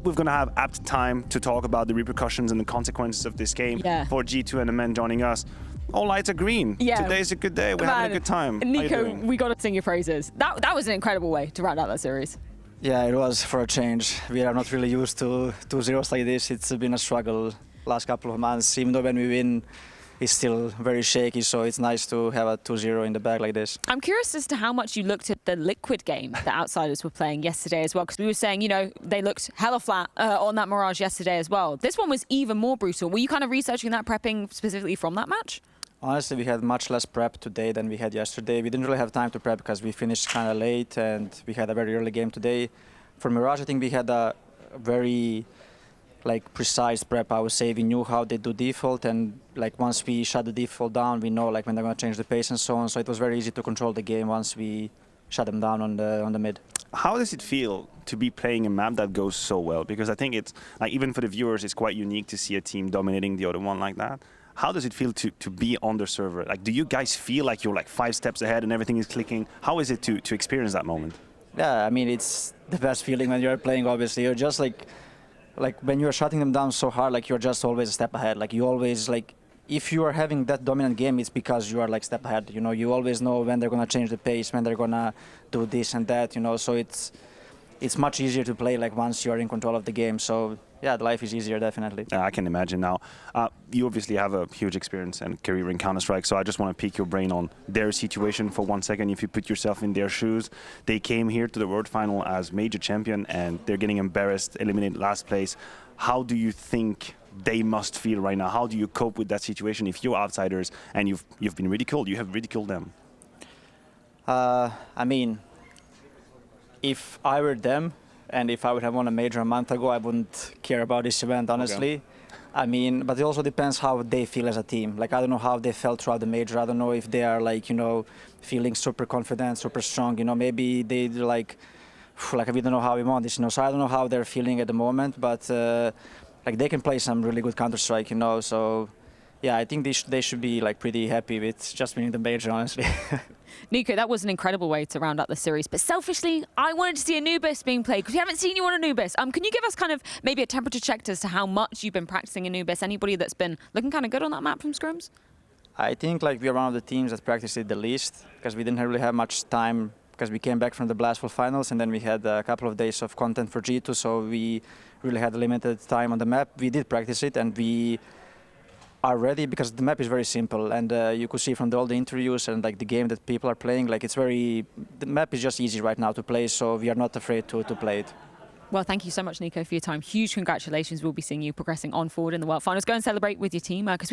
hope we're going to have apt time to talk about the repercussions and the consequences of this game for G2 and the men joining us. All lights are green. Yeah. Today's a good day. We're having a good time. NiKo, we got to sing your praises. That was an incredible way to round out that series. Yeah, it was for a change. We are not really used to 2-0s like this. It's been a struggle last couple of months. Even though when we win, it's still very shaky, so it's nice to have a 2-0 in the bag like this. I'm curious as to how much you looked at the Liquid game that Outsiders were playing yesterday as well, because we were saying, you know, they looked hella flat on that Mirage yesterday as well. This one was even more brutal. Were you kind of researching that, prepping specifically from that match? Honestly, we had much less prep today than we had yesterday. We didn't really have time to prep because we finished kind of late and we had a very early game today. For Mirage, I think we had a very precise prep. I would say we knew how they do default, and once we shut the default down, we know when they're going to change the pace and so on. So it was very easy to control the game once we shut them down on the mid. How does it feel to be playing a map that goes so well? Because I think it's even for the viewers, it's quite unique to see a team dominating the other one like that. How does it feel to be on the server? Do you guys feel like you're 5 steps ahead and everything is clicking? How is it to experience that moment? Yeah, I mean, it's the best feeling when you're playing, obviously. You're just when you're shutting them down so hard, you're just always a step ahead. You always, if you are having that dominant game, it's because you are a step ahead. You know, you always know when they're going to change the pace, when they're going to do this and that, you know. So it's much easier to play once you're in control of the game. So yeah, the life is easier, definitely. I can imagine now. You obviously have a huge experience and career in Counter-Strike, so I just want to pick your brain on their situation for 1 second. If you put yourself in their shoes, they came here to the World Final as major champion and they're getting embarrassed, eliminated last place. How do you think they must feel right now? How do you cope with that situation if you're outsiders and you've been ridiculed? You have ridiculed them. I mean, if I were them, and if I would have won a major a month ago, I wouldn't care about this event, honestly. Okay. I mean, but it also depends how they feel as a team. I don't know how they felt throughout the major. I don't know if they are feeling super confident, super strong. You know, maybe they we don't know how we won this. You know, so I don't know how they're feeling at the moment. But they can play some really good Counter-Strike. You know, so yeah, I think they should be pretty happy with just winning the major, honestly. NiKo, that was an incredible way to round out the series. But selfishly, I wanted to see Anubis being played because we haven't seen you on Anubis. Can you give us kind of maybe a temperature check as to how much you've been practicing Anubis? Anybody that's been looking kind of good on that map from scrims? I think we are one of the teams that practiced it the least because we didn't really have much time because we came back from the Blastful finals and then we had a couple of days of content for G2, so we really had limited time on the map. We did practice it and we are ready because the map is very simple, and you could see from all the interviews and the game that people are playing, the map is just easy right now to play, so we are not afraid to play it. Well, thank you so much, NiKo, for your time. Huge congratulations. We'll be seeing you progressing on forward in the World Finals. Go and celebrate with your team because we've got